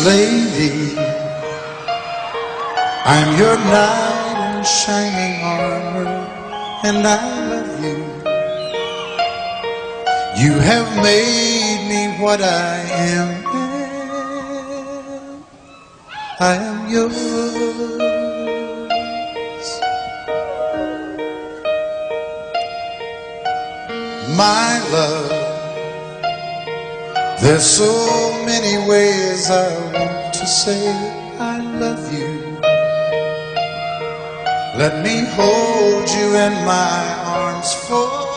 Lady, I'm your knight in shining armor, and I love you. You have made me what I am. I am yours. My love, there's so many ways I want to say I love you. Let me hold you in my arms forevermore.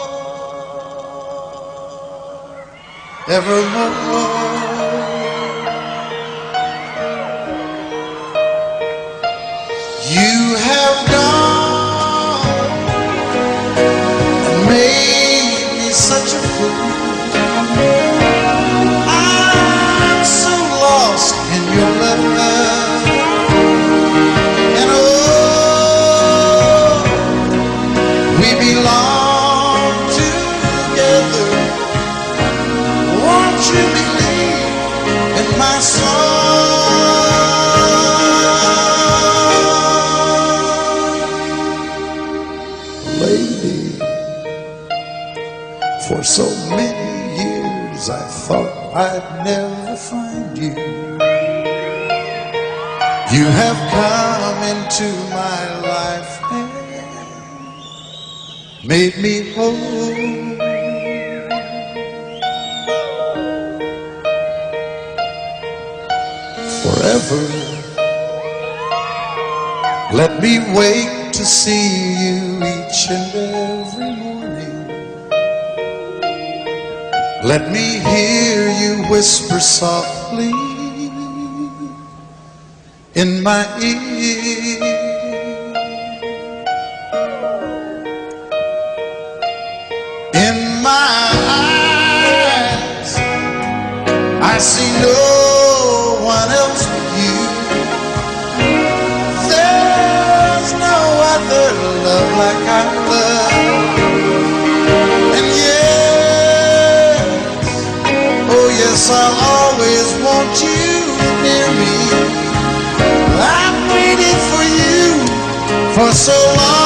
You have gone and made me such a fool. I'm so lost in your love, and oh, we belong together. Won't you believe in my song? Lady, for so many years I thought I'd never find you. You have come into my life and made me whole. Forever, let me wake to see you each and every morning. Let me hear you whisper softly in my ear. In my eyes, I see no one else but you. There's no other love like I love. And yes, oh yes, I'll always want you near me. I've waited for you for so long.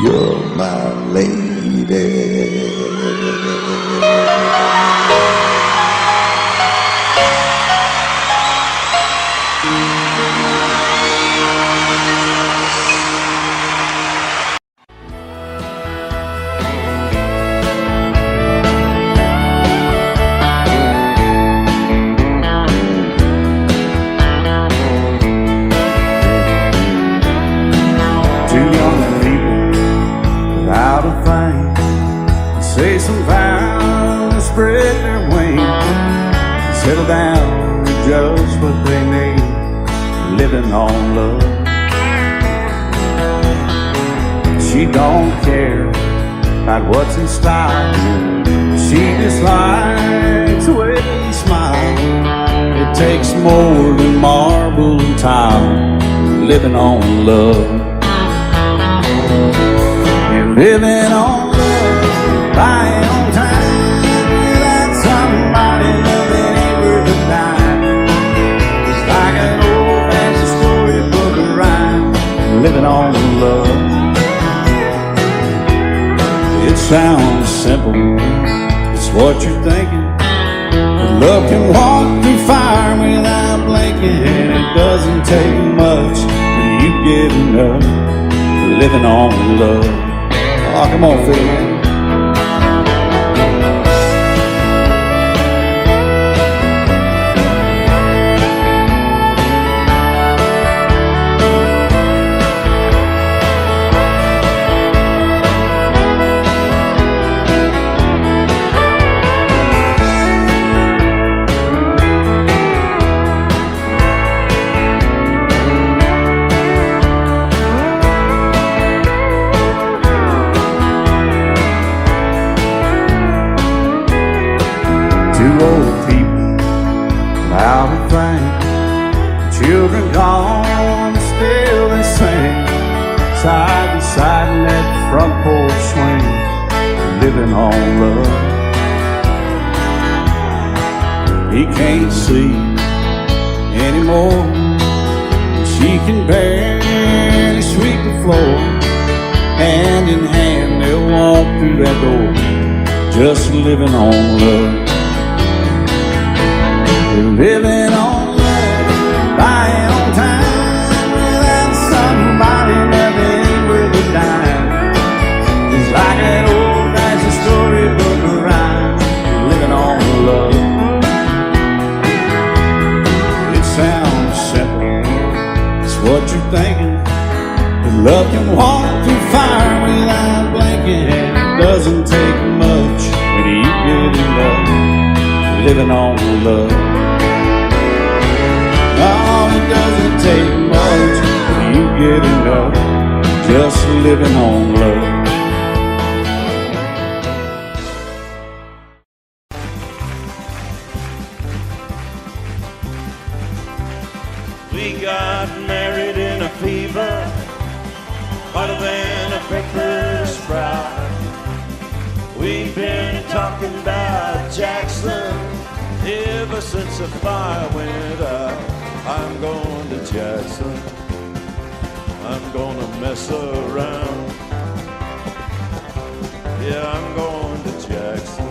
You're my lady. Say some vows, spread their wings, settle down to just what they need, living on love. She don't care about what's in style, she just likes the way you smile. It takes more than marble and tile, living on love. And living on buying on time without somebody loving ain't worth a dime. It's like an old-fashioned storybook of rhyme, living on love. It sounds simple, it's what you're thinking. But love can walk through fire without blinking, and it doesn't take much for you giving up, living on love. Oh, come on, Phil, man. Two old people out of fame, children gone, still they sing, side by side in that front porch swing, living on love. He can't see anymore, she can barely sweep the floor. Hand in hand they'll walk through that door, just living on love. Living on love, buying on time, without somebody living with a dime. It's like that old-fashioned storybook rhyme, living on love. It sounds simple, it's what you're thinking, but love can walk through fire without blinking. It doesn't take much when you get in love, living on love. Oh, it doesn't take much when you get enough, just living on love. We got married in a fever, hotter than a pepper sprout. We've been talking about Jackson ever since the fire went out. I'm going to Jackson, I'm gonna mess around. Yeah, I'm going to Jackson,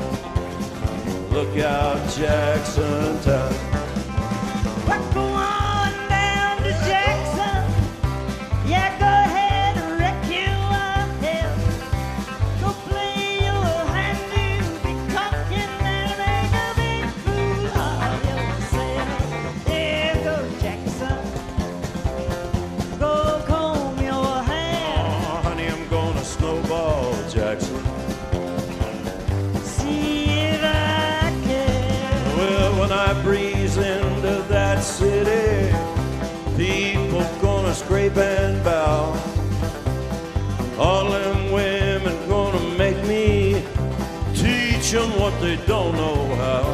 look out Jackson town. We're going down to Jackson, yeah, go ahead and wreck your head. Go play your hand, you be cocking and make a big fool of yourself. Yeah, go Jackson, go comb your hair. Oh, honey, I'm gonna snowball Jackson, See if I can. well, when I breeze into that city, people gonna scrape and bow. All them women gonna make me teach them what they don't know how.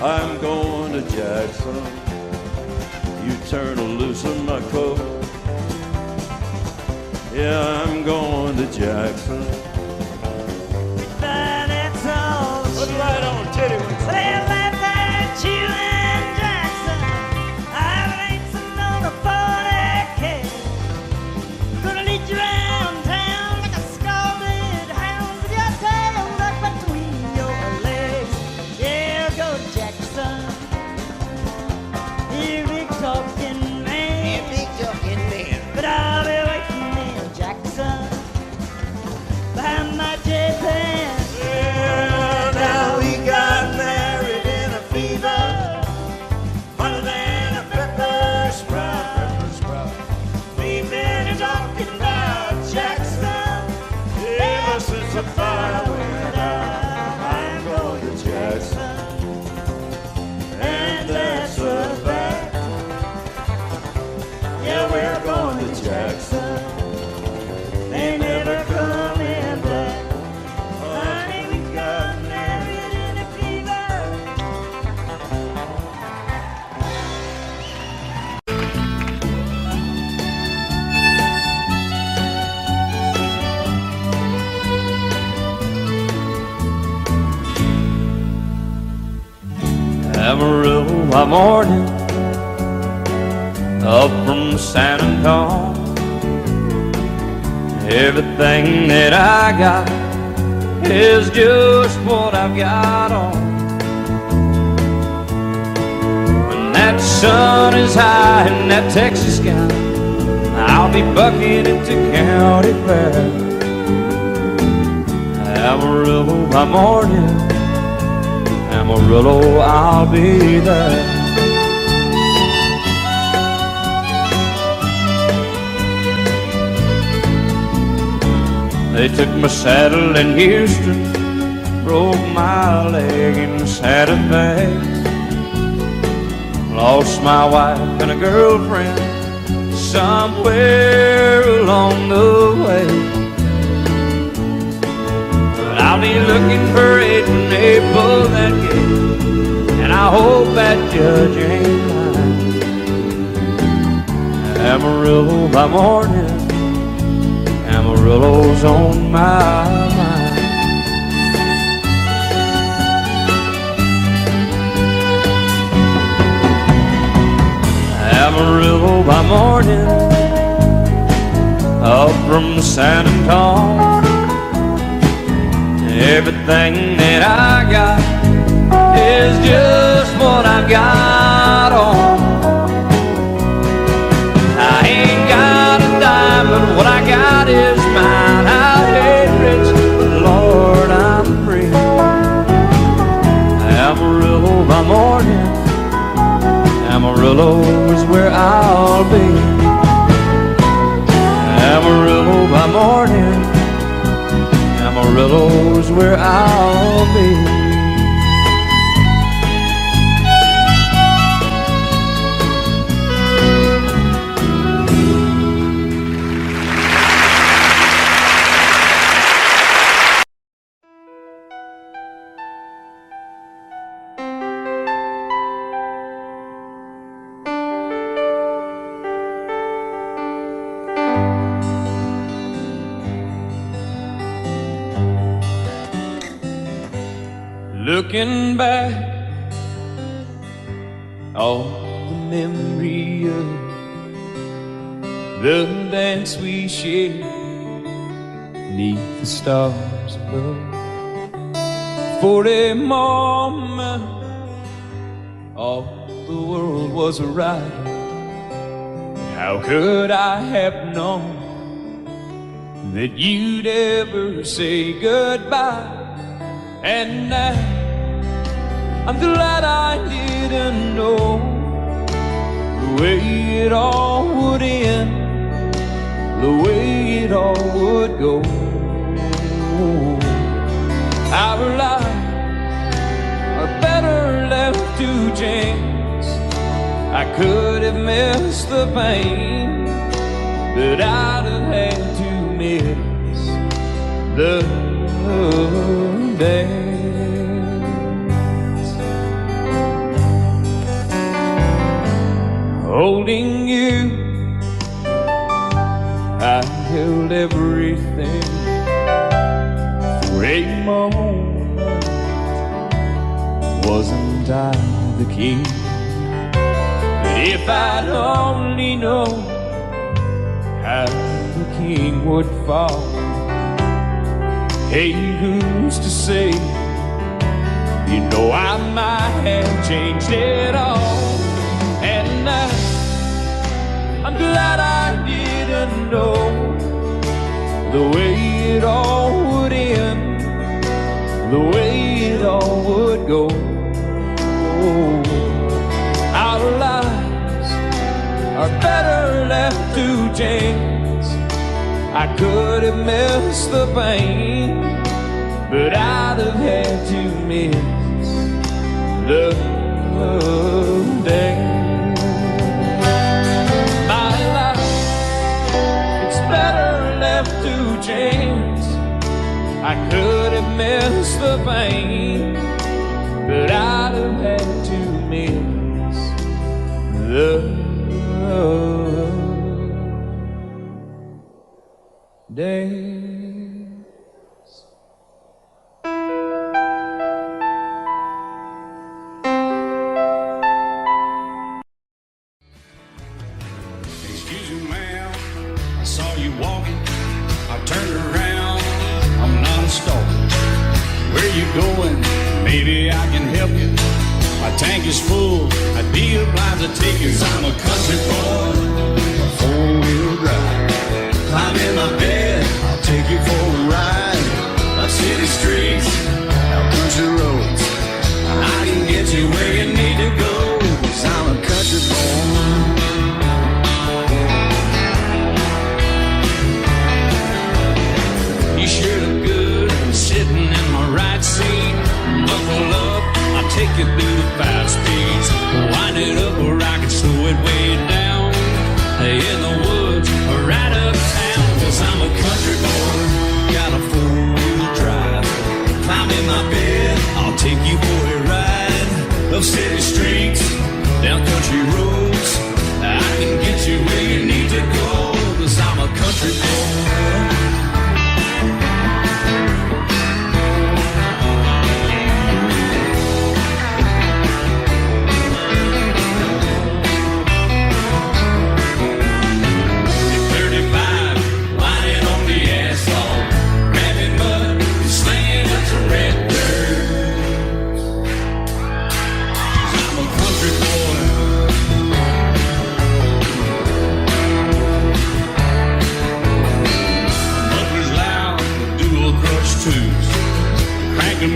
I'm going to Jackson, you turn loose in my coat. Yeah, I'm going to Jackson. But that's all. Put it right on, titty wings. Well, laugh at you and Jackson. I ain't sitting on a 40K. Gonna lead you around town like a scalded hound with your tail tucked between your legs. Yeah, go Jackson. You big talking man. But I'll be waiting in Jackson behind my jet pan. Well, now we got married in a fever, hotter than a pepper sprout. We've been talking about Jackson ever since the fire went out. I'm going to Jackson, and that's a fact. Yeah, we're going to Jackson. They never coming back. Honey, we got married in a fever. Amarillo by morning, up from San Antonio. Everything that I got is just what I've got on. When that sun is high in that Texas sky, I'll be bucking into county fair. Amarillo by morning, Amarillo, I'll be there. They took my saddle in Houston, broke my leg in Santa Fe. Lost my wife and a girlfriend somewhere along the way. But I'll be looking for it when they pull that gate, and I hope that judge ain't lying. Amarillo by morning, Amarillo's on my mind. Amarillo by morning, up from San Antonio. Everything that I got is just what I've got on. I ain't got a dime, but what I got is mine. I ain't rich, but Lord, I'm free. Amarillo by morning, Amarillo is where I'll be. Amarillo by morning, Amarillo is where I'll be. Looking back, all the memory of the dance we shared neath the stars above. For a moment, all the world was right. How could I have known that you'd ever say goodbye? And now I'm glad I didn't know the way it all would end, the way it all would go. Our lives are better left to chance. I could have missed the pain, but I'd have had to miss the dance. Holding you, I held everything. For a moment, wasn't I the king? But if I'd only known how the king would fall, hey, who's to say? You know I might have changed it all. And I'm glad I didn't know the way it all would end, the way it all would go. Our lives are better left to chance. I could have missed the pain, but I'd have had to miss the dance. My life, it's better left to chance. I could have missed the pain, but I'd have had to miss the days. Excuse me, ma'am, I saw you walking. I turned around, I'm not a stalker. Where you going? Maybe I can help you. My tank is full, I'd be obliged to take you. 'Cause I'm a country boy, a four-wheel drive.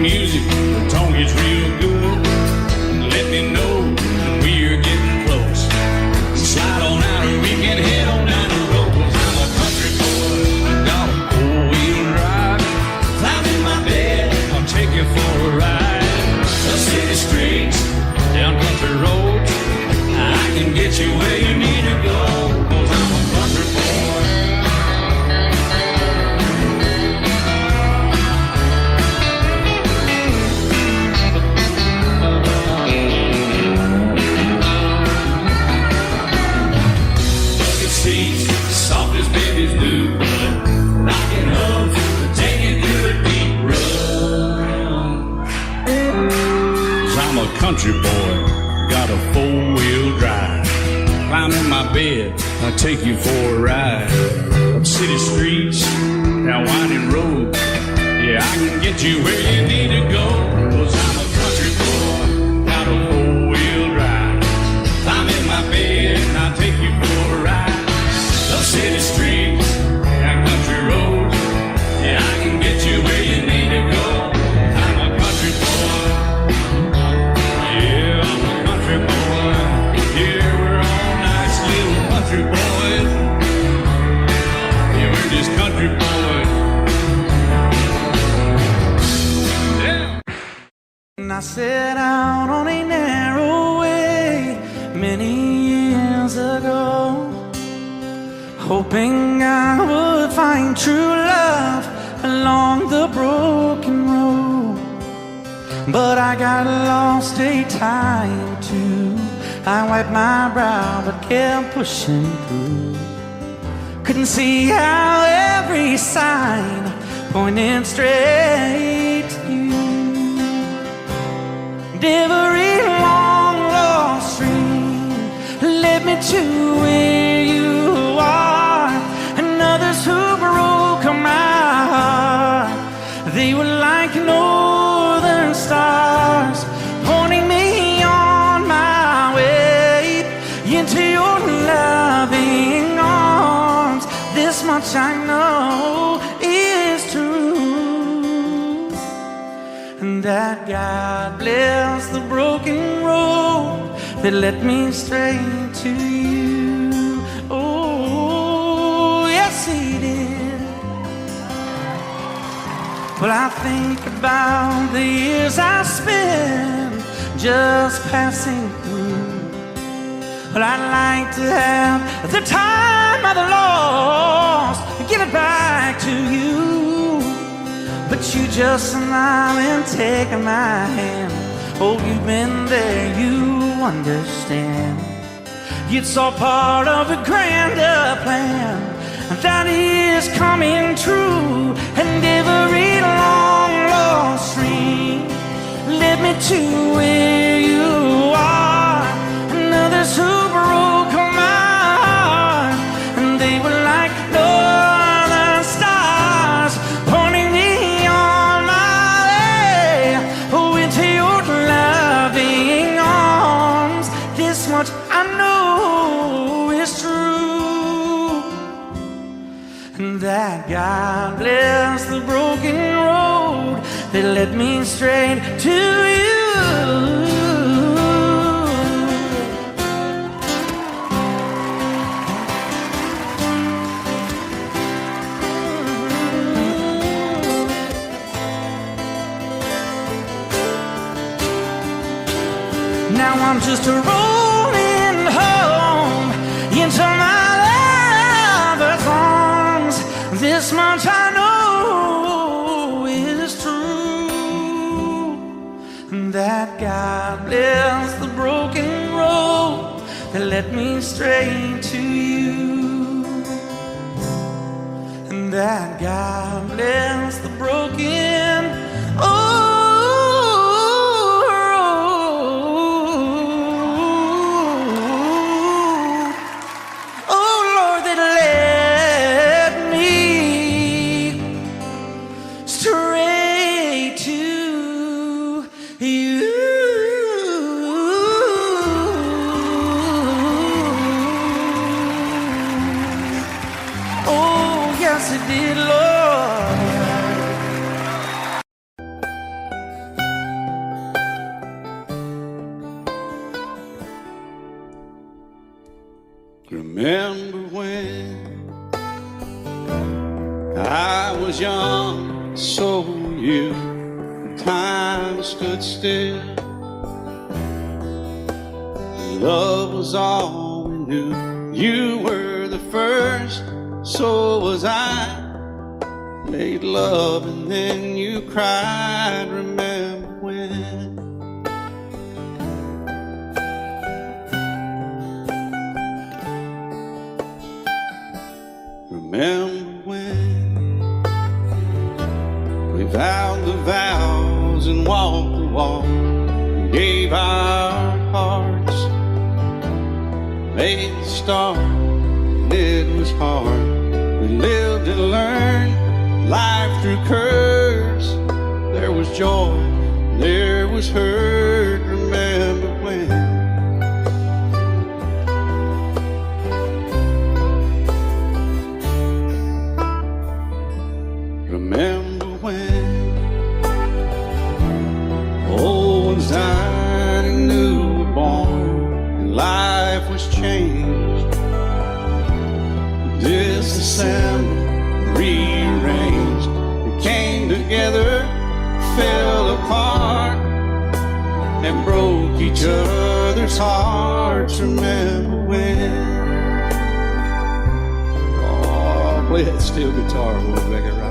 music, the tone gets real good. Let me know when we're getting close. Slide on out and we can head on down the road. 'Cause I'm a country boy, got a four-wheel drive. Climb in my bed, I'll take you for a ride. The city streets, down country roads, I can get you where you need to go. 'Cause I'm a country boy. Bucket seats, soft as babies do. Rockin' hubs, take you through a deep run. 'Cause I'm a country boy, got a four-wheel drive. Climb in my bed, I'll take you for a ride. Up city streets, down winding roads, yeah, I can get you where you need to go. 'Cause I'm a country boy, got a four-wheel drive. Climb in my bed, and I'll take you for a ride. Up city streets, down country roads, yeah, I can get you where you need to go. I'm a country boy. Yeah, I'm a country boy. Yeah, we're all nice little country boys. Yeah, we're just country boys. Yeah. And I set out on a narrow way many years ago, hoping I would find true love along the broken road. But I got lost a time or two. I wiped my brow but kept pushing through. Couldn't see how every sign pointed straight to you. Every long lost stream led me to where you are, and others who broke my heart, they were like northern stars, pointing me on my way into your loving arms. This much I know is true, and that God bless the broken road that led me straight to you. Oh, yes, He did. Well, I think about the years I spent just passing through. Well, I'd like to have the time I've lost and give it back to you. But you just smile and take my hand. Oh, you've been there, you understand. It's all part of a grander plan that is coming true. And every long lost stream led me to where you are, and others who broke my heart, and they were like northern stars, pointing me on my way, oh, into your loving arms. This much I know is true, and that God bless the broken road that led me straight to you. Now I'm just rolling home into my lover's arms. This much I know is true, that God bless the broken road that led me straight to you, and that God bless the broken Remember when I was young, so were you. Time stood still. Love was all we knew. You were the first, so was I. Made love and then you cried. Remember when? Remember when we vowed the vows and walked the walk, gave our hearts, made the start, and it was hard. We lived and learned life through curves. There was joy, there was hurt. Remember when? Remember when old ones died and new were born, and life was changed, disassembled, rearranged. We came together, fell apart, and broke each other's hearts. Remember when? Oh, play that steel guitar, we'll make it right.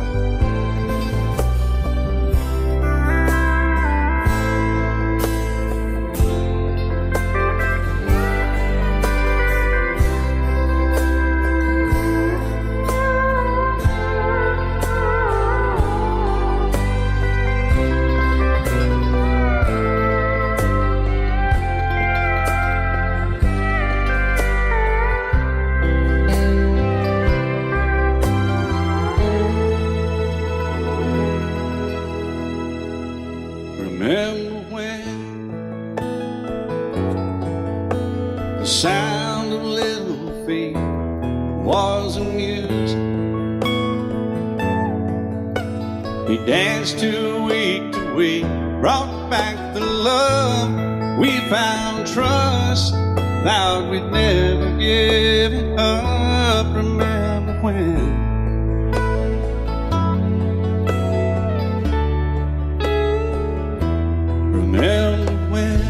Remember when the sound of little feet was amusing? We danced to week, brought back the love. We found trust, vowed we'd never give it up. Remember when? Remember when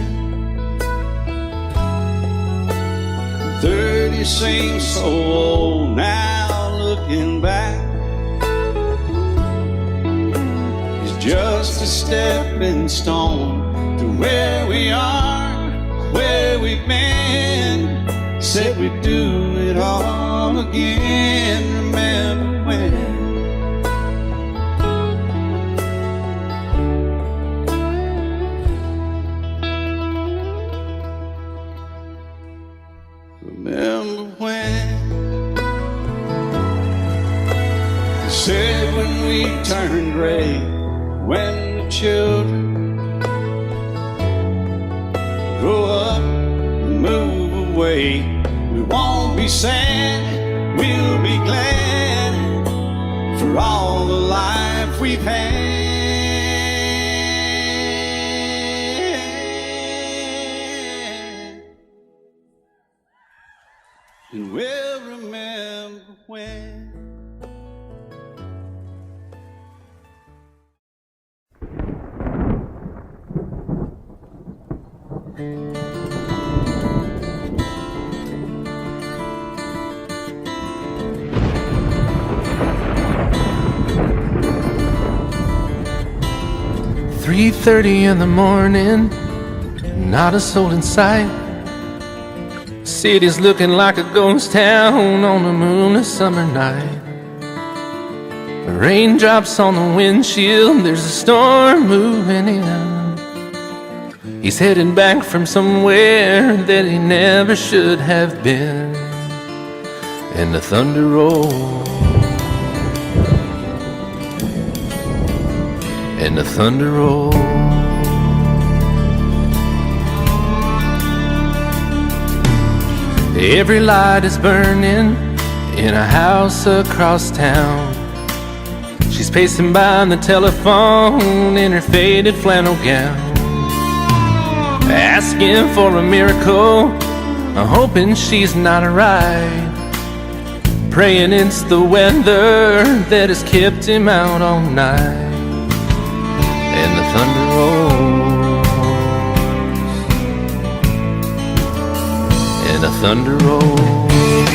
30 seems so old now, looking back. It's just a stepping stone to where we are, where we've been. Said we'd do it all again. Remember when? Remember when they said when we turned gray, when the children grow up and move away, we won't be sad, we'll be glad for all the life we've had. And we'll remember when. "3:30 in the morning, not a soul in sight. City's looking like a ghost town on a moonless summer night. Raindrops on the windshield, there's a storm moving in. He's heading back from somewhere that he never should have been. And the thunder rolls, and the thunder rolls. Every light is burning in a house across town. She's pacing by the telephone in her faded flannel gown, asking for a miracle hoping she's not right, praying it's the weather that has kept him out all night. And the thunder rolls, and the thunder rolls,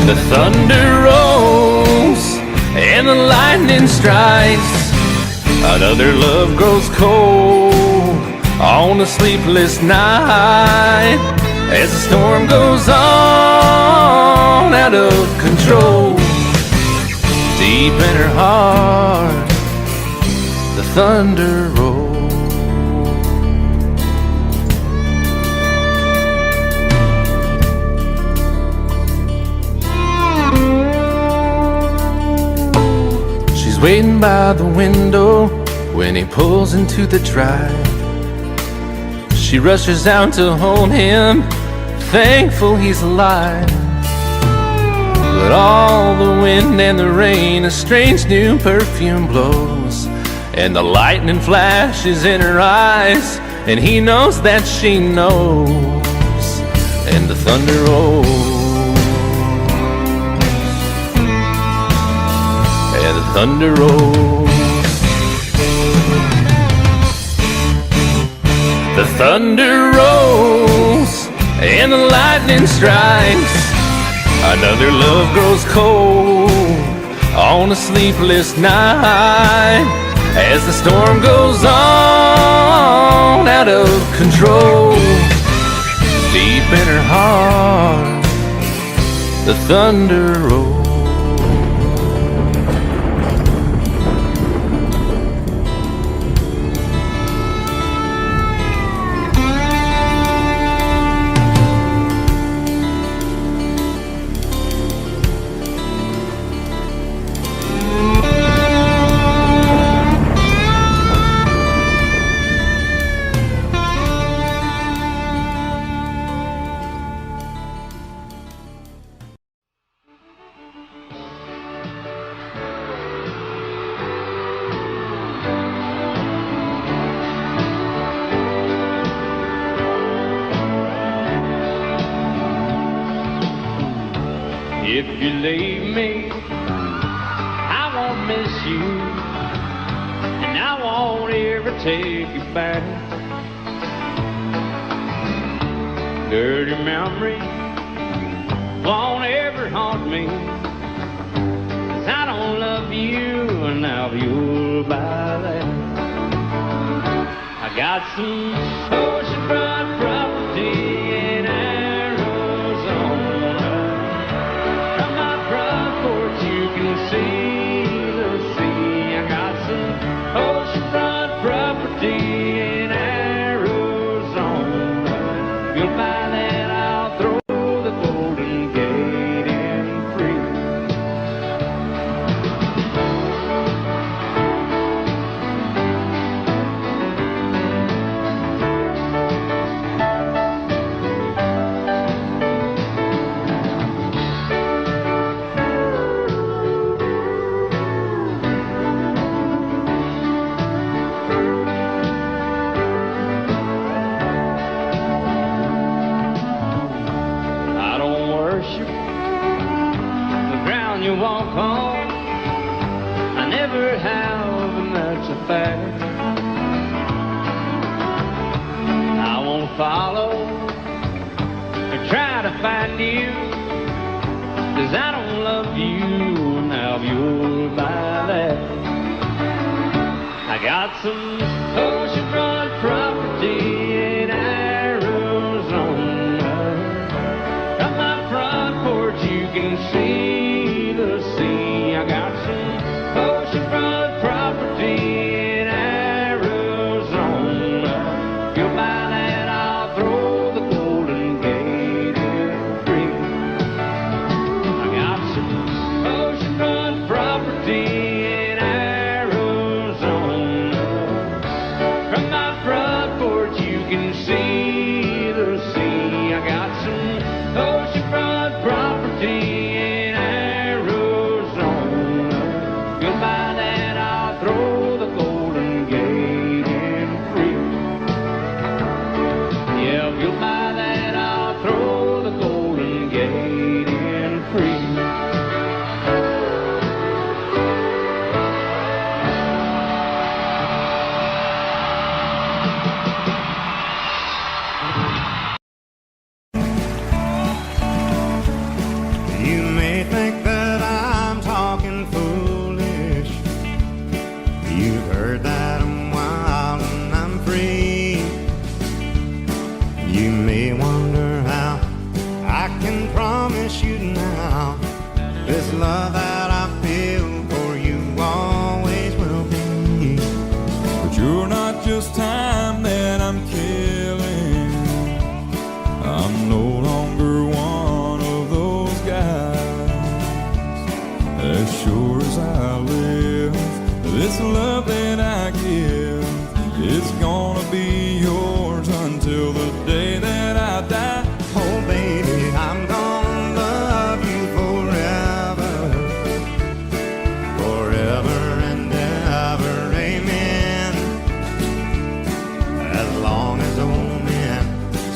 the thunder rolls, and the lightning strikes. Another love grows cold on a sleepless night, as the storm goes on out of control. Deep in her heart, the thunder rolls. She's waiting by the window when he pulls into the drive. She rushes out to hold him, thankful he's alive. But all the wind and the rain, a strange new perfume blows, and the lightning flashes in her eyes, and he knows that she knows. And the thunder rolls, and the thunder rolls. The thunder rolls, and the lightning strikes. Another love grows cold on a sleepless night, as the storm goes on out of control. Deep in her heart, the thunder rolls. If you leave me, I won't miss you, and I won't ever take you back. Dirty memory won't ever haunt me, 'cause I don't love you, and now you'll buy that. I got some oceanfront property in Arizona. From my front porch you can see the sea. I got some oceanfront property in Arizona. You'll buy that, I'll throw the Golden Gate in free. I don't worship the ground you walk on. I never have, and that's a fact. I won't follow or try to find you, 'cause I don't love you, now you'll buy that. I got some oceanfront property in Arizona. From my front porch you can see the sea. I got some oceanfront property in Arizona. If you'll buy that, I'll throw the Golden Gate in free. I got some oceanfront property in Arizona. From my front porch you can see the sea. I got some oceanfront property in Arizona. You may think that I'm talking foolish. You've heard that I'm wild and I'm free. You may wonder how I can promise you now this love that I feel for you always will be. But you're not just time that I'm killing. I'm no longer one of those guys. As sure as I live, this love that I give, it's gonna be yours until the day that I die. Oh baby, I'm gonna love you forever, forever and ever, amen. As long as old men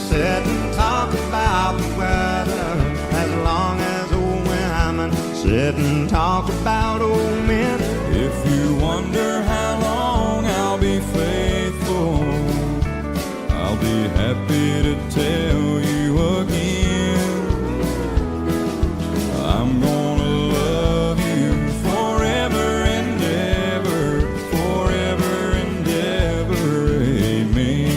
sit and talk about the weather, as long as old women sit and talk about old men. If you wonder how long I'll be faithful, I'll be happy to tell you again. I'm gonna love you forever and ever, forever and ever, amen.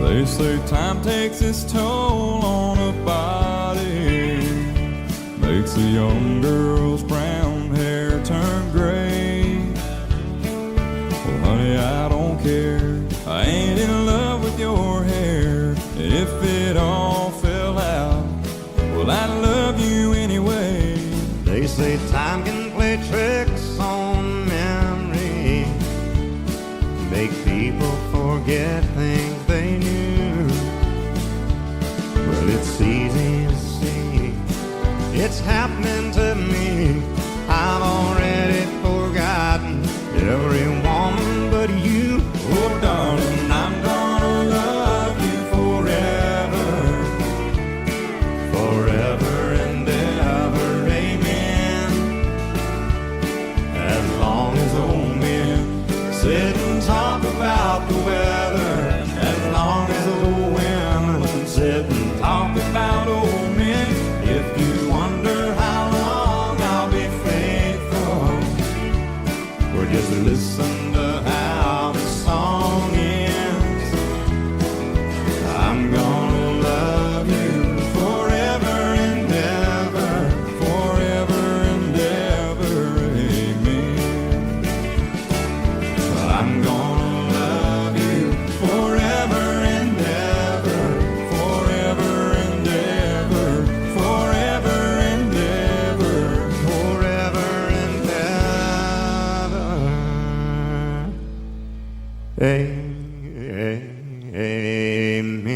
They say time takes its toll on a body, makes a young girl's brown hair turn gray. Well, honey, I don't care. I ain't in love with your hair. If it all fell out, well, I love you anyway. They say time can play tricks on memory, make people forget things they knew. Well, it's easy to see, it's happening to me. I've already forgotten every woman but you. Oh, darling, I'm gonna love you forever, Forever and ever, amen. As long as old men sit and talk about the weather, as long as old women sit and talk about old men. If you wonder how long I'll be faithful, or just listen to how the song ends, I'm gonna love you forever and ever, forever and ever, amen. I'm gonna love you forever and ever, Forever and ever, forever and ever. forever and ever. Amen.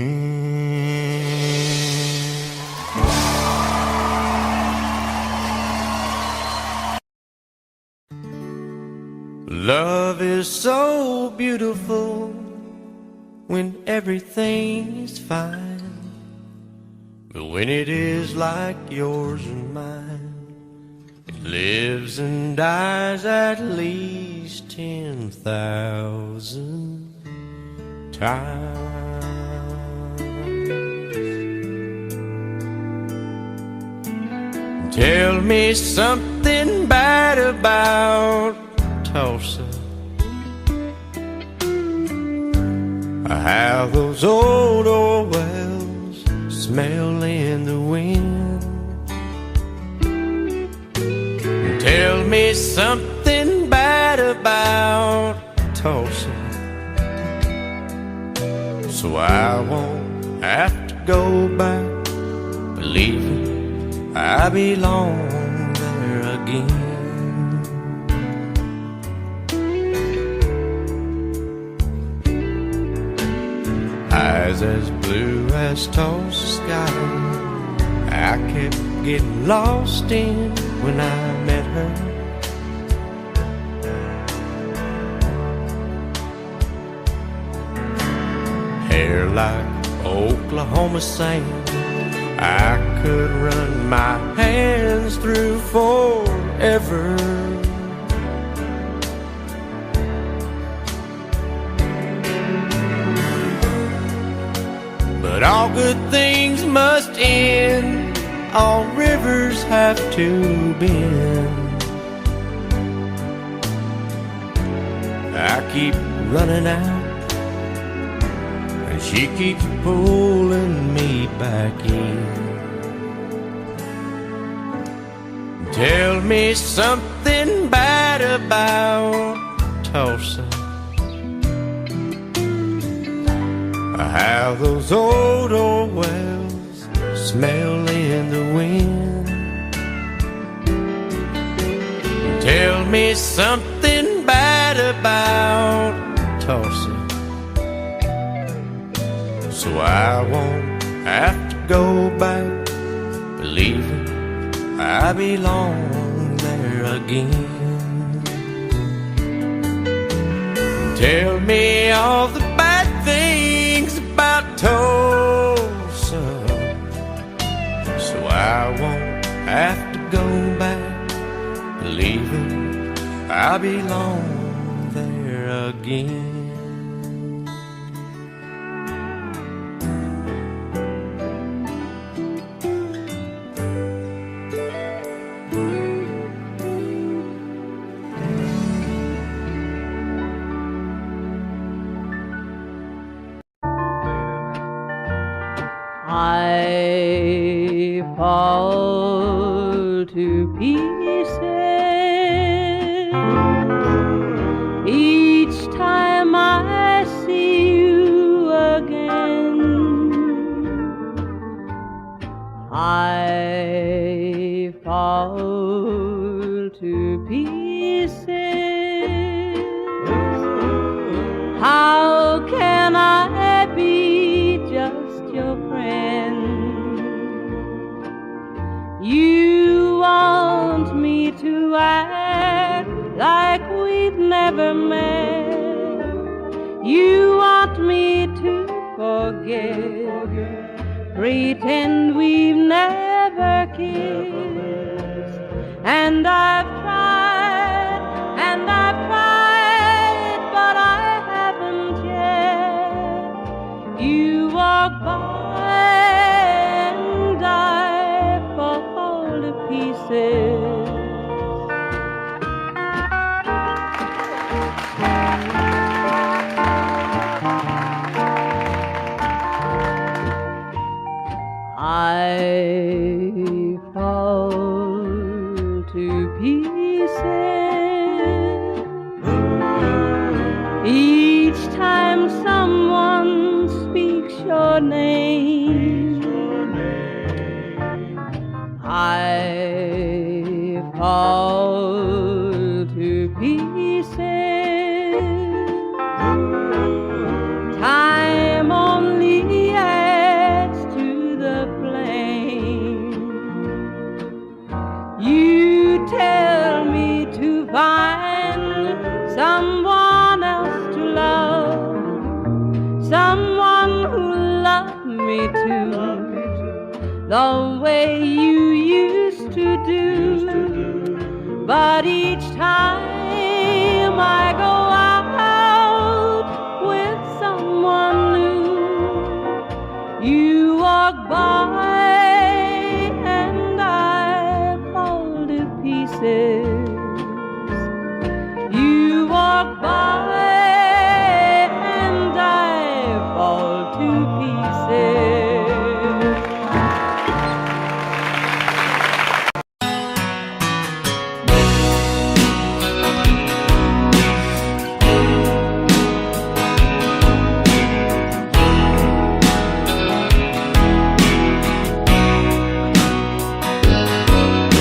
Love is so beautiful when everything's fine, but when it is like yours and mine, it lives and dies at least 10,000 times. Tell me something bad about Tulsa, how those old oil wells smell in the wind. Tell me something bad about Tulsa, so I won't have to go back believing I belong there again. Eyes as blue as Tulsa sky, I kept getting lost in when I met her. Hair like Oklahoma sand, I could run my hands through forever. all good things must end, all rivers have to bend. I keep running out, and she keeps pulling me back in. Tell me something bad about Tulsa, how those old wells smell in the wind. Tell me something bad about Tulsa, so I won't have to go back believing I belong there again. Tell me all the bad things about Tulsa, so I won't have to go back believing I belong there again. I fall to pieces each time I see you again. I fall to pieces. How can I be just your friend? You want me to act like we'd never met. You want me to forget, pretend we've never kissed. And I've tried, but I haven't yet. You walk by and I fall to pieces. I fall to pieces each time someone speaks your name. I fall to pieces. Time only adds to the flame. You tell me to find someone else to love, someone who loved me too, the way you used to do. But each time I go out with someone new, you walk by and I fall to pieces. You walk by and I fall to pieces.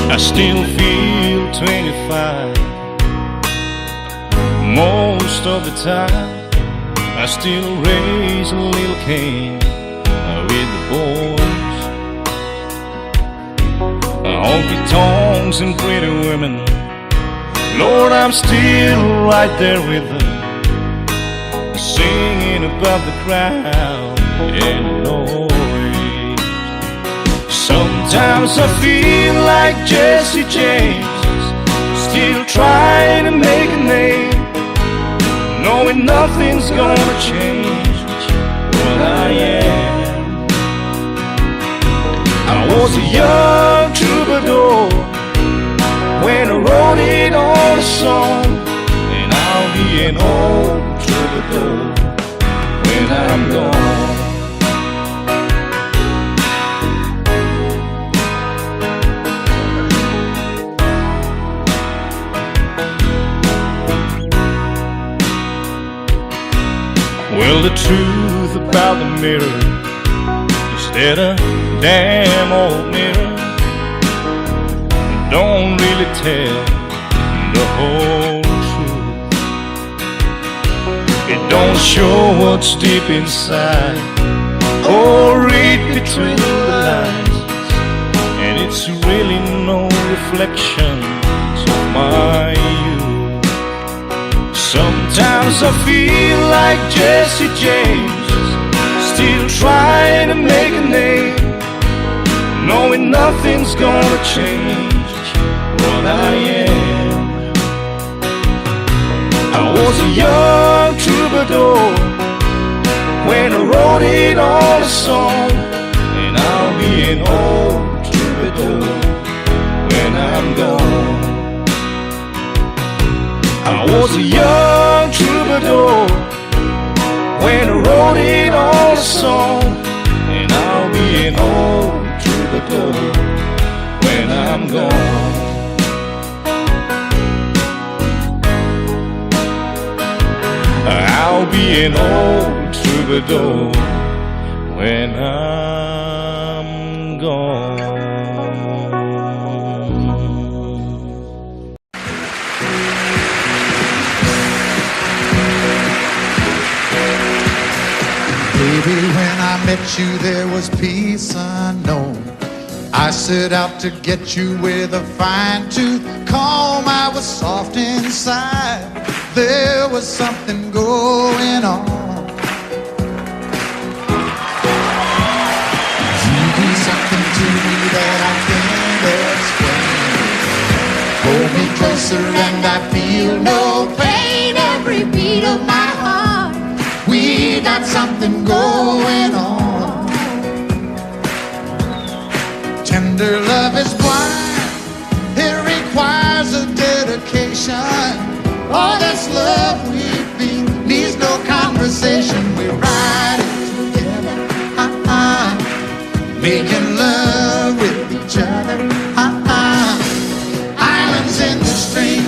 I still feel 25 most of the time. I still raise a little Cain with the boys. Honky tonks and pretty women, Lord, I'm still right there with them, singing above the crowd and the noise. Sometimes I feel like Jesse James, still trying to make a name, knowing nothing's gonna change what I am. was a young troubadour when I wrote it on a song, and I'll be an old troubadour when I'm gone. Well, the truth about the mirror is that a damn old mirror don't really tell the whole truth. It don't show what's deep inside or read between the lines, and it's really no reflection of my youth. Sometimes I feel like Jesse James, still trying to make a name, knowing nothing's gonna change what I am. I was a young troubadour when I wrote it on a song, and I'll be an old troubadour when I'm gone. I was a young troubadour when I wrote it on a song, and I'll be an old troubadour when I'm gone. I'll be an old troubadour when I'm gone. Baby, when I met you, there was peace unknown. I set out to get you with a fine-tooth comb. I was soft inside. There was something going on. You do something to me that I can't explain. Hold me closer and I feel no pain. Every beat of my heart, we got something going on. Tender love is blind. It requires a dedication. All this love we feel needs no conversation. We ride it together, making love with each other, Islands in the stream,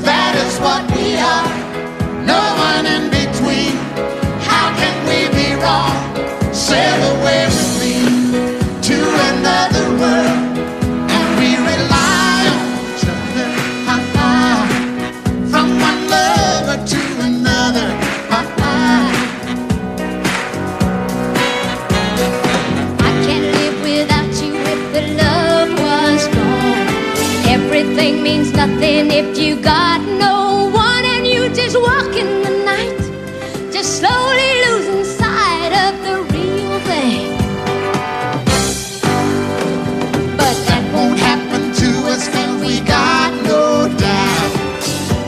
that is what we are. No one in between. How can we be wrong? Sail away with me to another world, and we rely on each other, from one lover to another. I can't live without you if the love was gone. Everything means nothing if you got no one, and you just walk in the night, just slowly losing sight of the real thing. But that won't happen to us, and we got no doubt.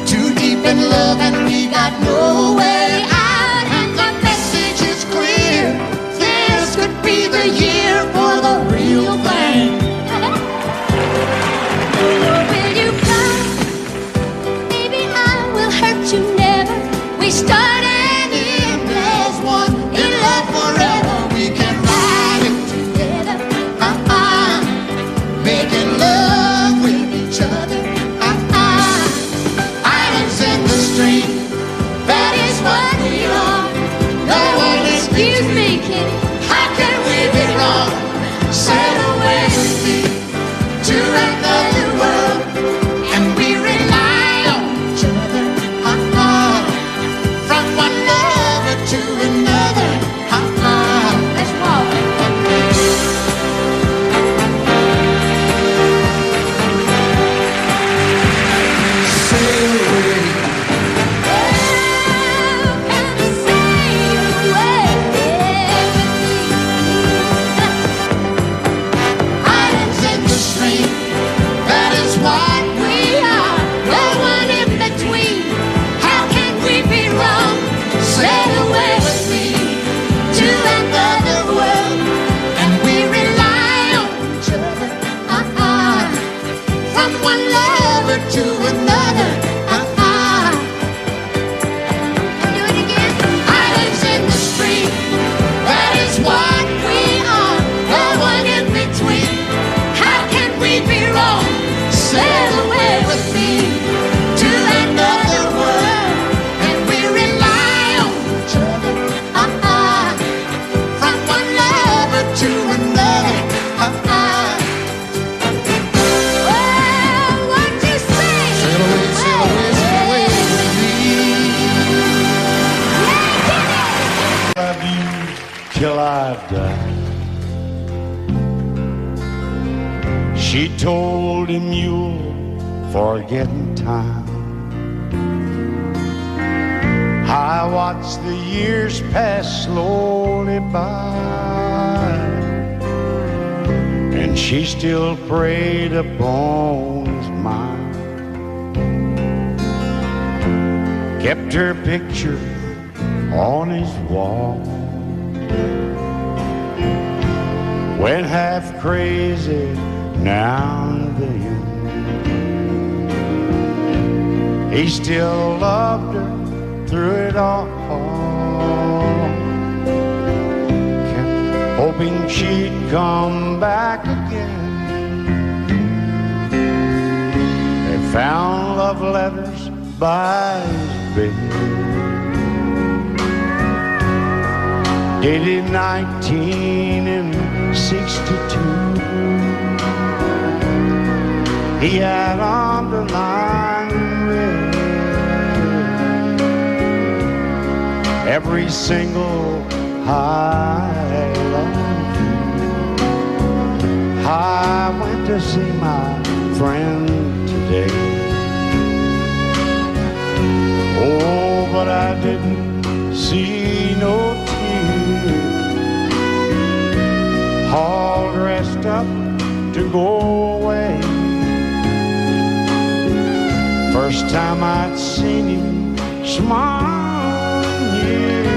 Too deep in love and we got no way out. And the message is clear. This could be the year for the real thing. Will you come? Maybe I will hurt you never. We start and end as one. In love forever, we can ride it together, making love with each other, islands in the stream, that is what we are. No one is Excuse me, kitty. How can we be wrong? Sail away with me to another world, and we rely on each other, from one lover to another. Let's walk. Sail away She told him you'll forget in time. I watched the years pass slowly by, and she still preyed upon his mind. Kept her picture on his wall. Went half crazy now and then. He still loved her through it all. Kept hoping she'd come back again. They found love letters by his bed, dated 1962. He had underlined red every single I love you. I went to see my friend today. Oh, but I didn't see no tears, all dressed up to go away. First time I'd seen him smile in years.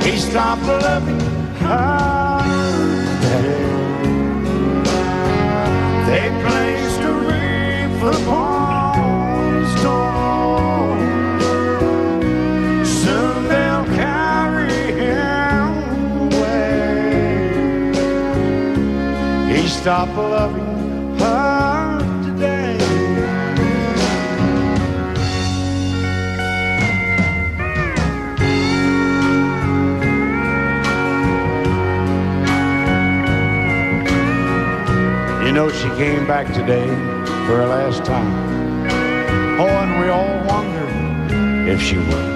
He stopped loving her today. They placed a wreath upon his door. Soon they'll carry him away. He stopped loving her today. You know, she came back today for her last time. Oh, and we all wondered if she would.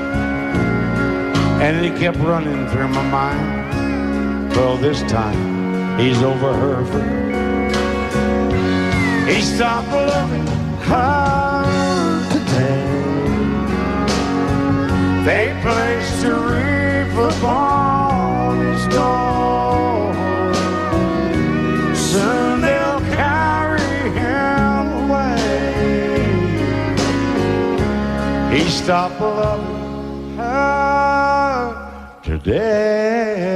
And it kept running through my mind. Well, this time he's over her for good. He stopped loving her today. They placed a wreath upon his door. Soon they'll carry him away. He stopped loving her today.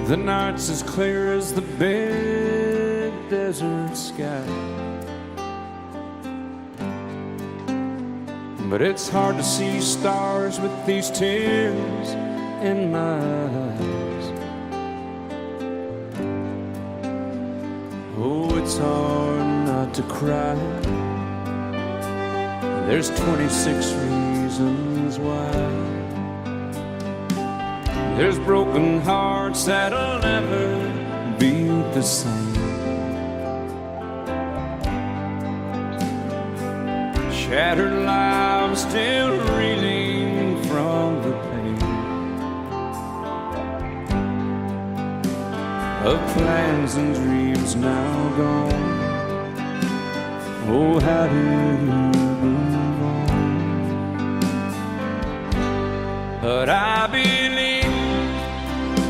The night's as clear as the big desert sky, but it's hard to see stars with these tears in my eyes. Oh, it's hard not to cry. There's 26 reasons why. There's broken hearts that'll never be the same. Shattered lives still reeling from the pain of plans and dreams now gone. Oh, how do you move on? But I believe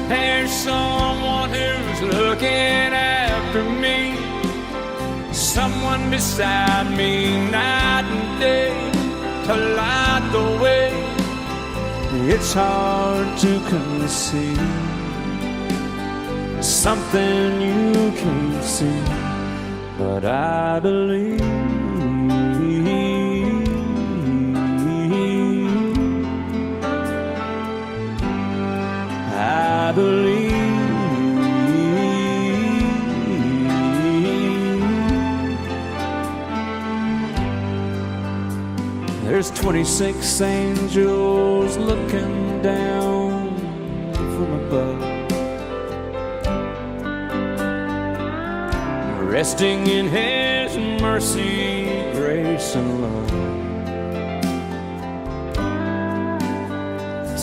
there's someone who's looking after me, someone beside me night and day to light the way. It's hard to conceive something you can't see, but I believe. I believe. There's 26 angels looking down from above, resting in his mercy, grace, and love.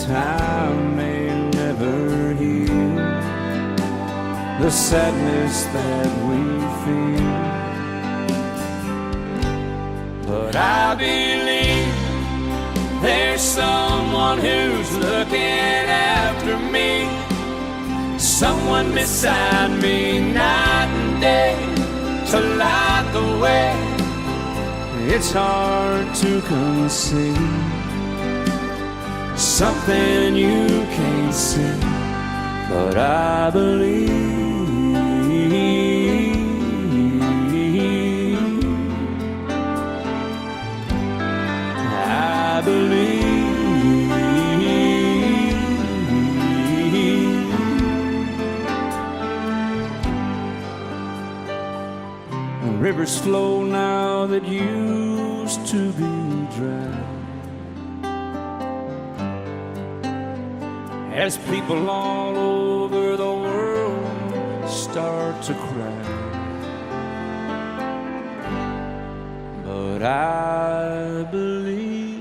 Time may never heal the sadness that we feel, but I believe there's someone who's looking after me, someone beside me night and day to light the way. It's hard to conceive something you can't see, but I believe. I believe. Rivers flow now that used to be dry, as people all over the world start to cry. But I believe.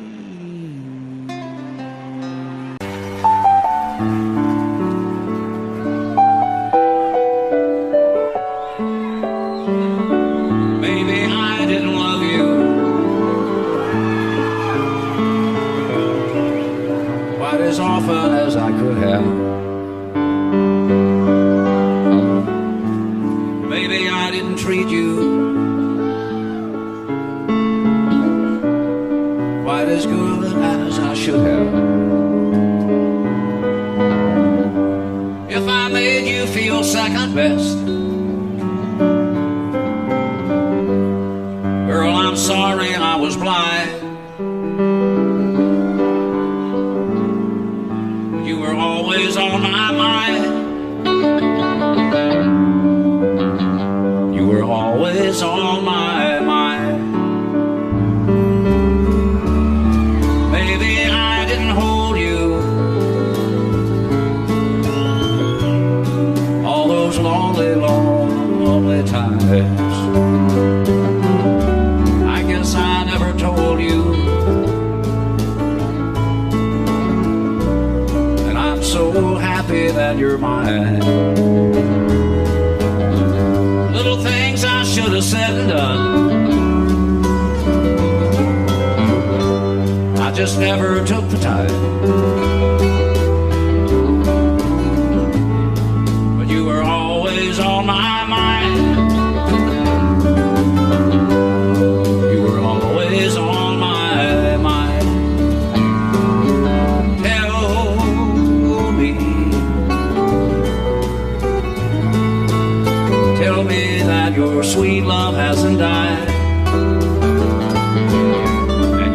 Maybe I didn't love you quite as often as I could have. Maybe I didn't treat you quite as good as I should have. If I made you feel second best, girl, I'm sorry I was blind. You were always on my mind. You were always on my mind. Maybe I didn't hold you all those lonely, lonely times. I guess I never told you, and I'm so happy that you're mine. Little things I should have said and done, I just never took the time. But you were always on my mind. You were always on my mind. Tell me, tell me that your sweet love hasn't died, and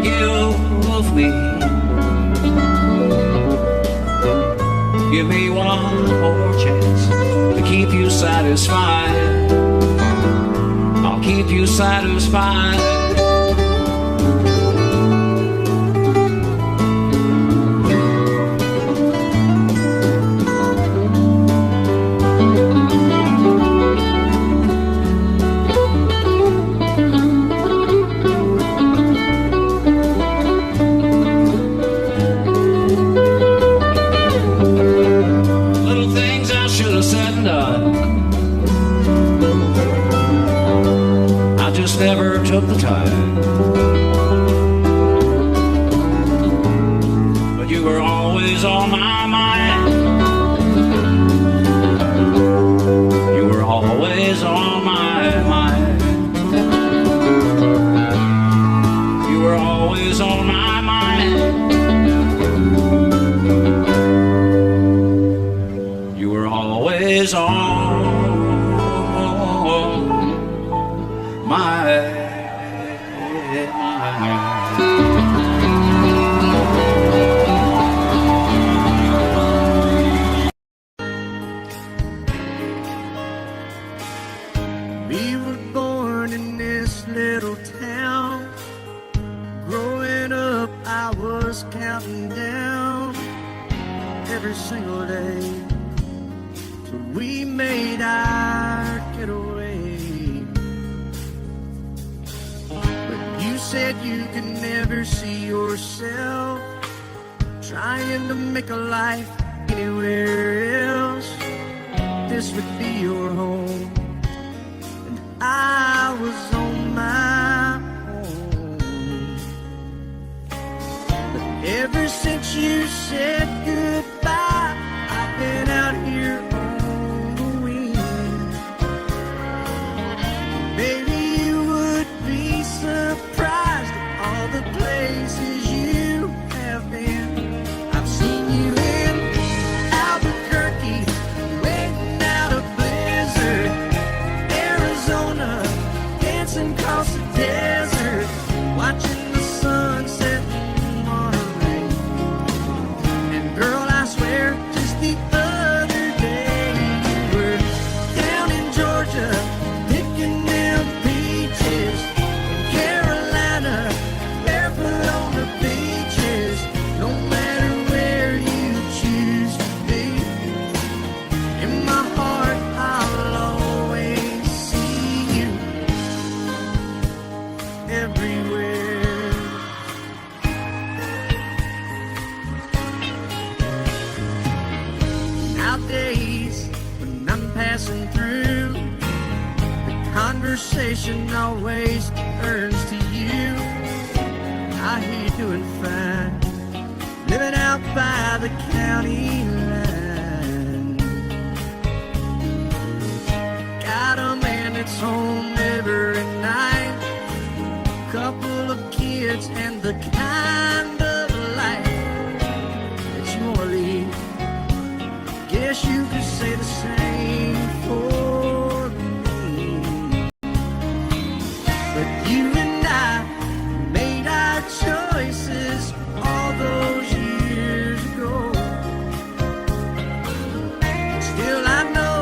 give me one more chance to keep you satisfied. I'll keep you satisfied. Never took the time, but you were always on my mind. You were always on my mind. You were always on my mind. You were always on my We were born in this little town. Growing up, I was counting down every single day till we made our getaway. said you could never see yourself trying to make a life anywhere else. This would be your home, and I was on my own. But ever since you said goodbye, I've been out here on the wing. Maybe you would be surprised at all the places you have been. I've seen you in Albuquerque, waiting out a blizzard, Arizona, dancing across the desert, watching the sunset in Monterey. And girl, I swear, just the other day you were down in Georgia, picking them peaches, in Carolina, barefoot on the beaches. No matter where you choose to be, in my heart I'll always see you everywhere. Nowadays, when I'm passing through, the conversation always turns to you. I hear you doing fine, living out by the county line. Got a man that's home every night, couple of kids, and the kind of life that you want to lead. Guess you could say the same for me. But you and I made our choices all those years ago. Still I know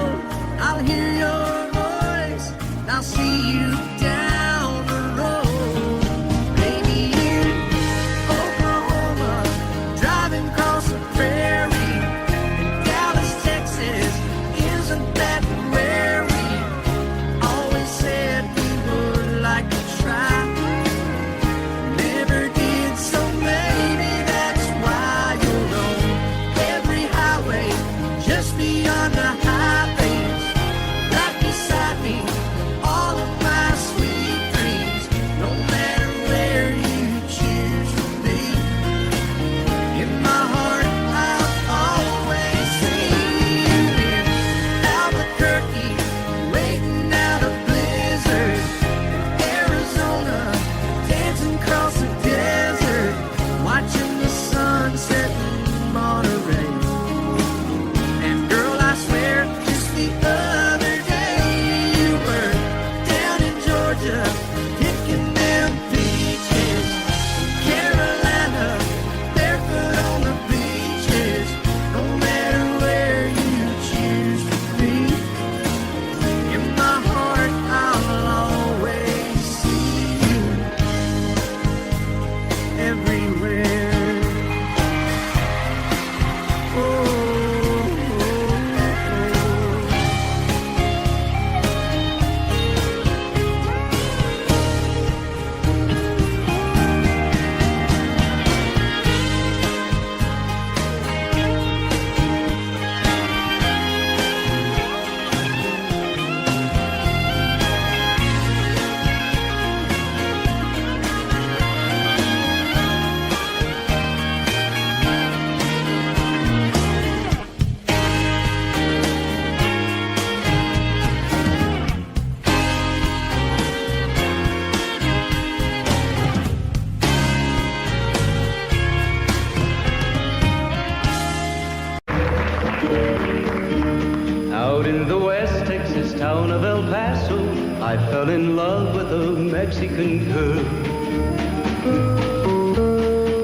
I'll hear your voice, and I'll see you down the road. Maybe in Oklahoma, driving across the prairie, in Dallas, Texas, isn't that where we always said we would like to try? Never did, so maybe that's why you'll know every highway just beyond the highways, right beside me, all of my sweet dreams. No matter where you choose to be, in my heart I'll always see you in Albuquerque, waiting out a blizzard, in Arizona, dancing across the desert, watching the sunset in Monterey. And girl, I swear, just the other day you were down in Georgia, picking them peaches, Carolina, barefoot on the beaches. No matter where you choose to be, in my heart I'll always see you everywhere. Oh, Out in the West Texas town of El Paso, I fell in love with a Mexican girl.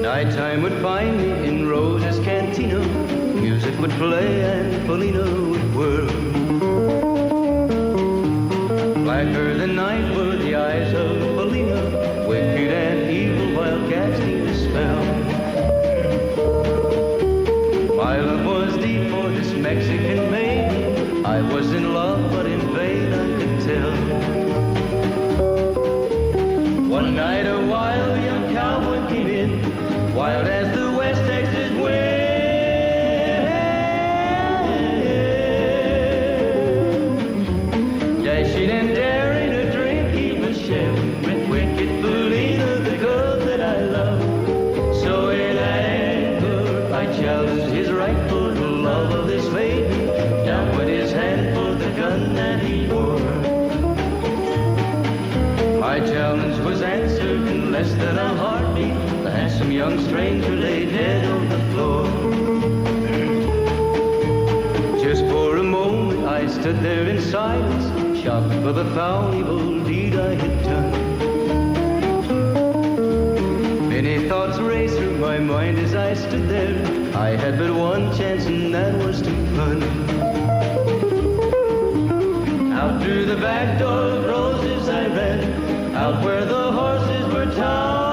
Nighttime would find me in Rose's Cantina, music would play and Felina would whirl. Blacker than night were the eyes of Felina, wicked and evil while casting a spell. My love was deep for this Mexican maiden, I was in love but in vain I could tell. One night a while little heartbeat, the handsome young stranger lay dead on the floor. Just for a moment I stood there in silence, shocked for the foul evil deed I had done. Many thoughts raced through my mind as I stood there. I had but one chance and that was to run. Out through the back door of roses I ran, out where the horses were tied.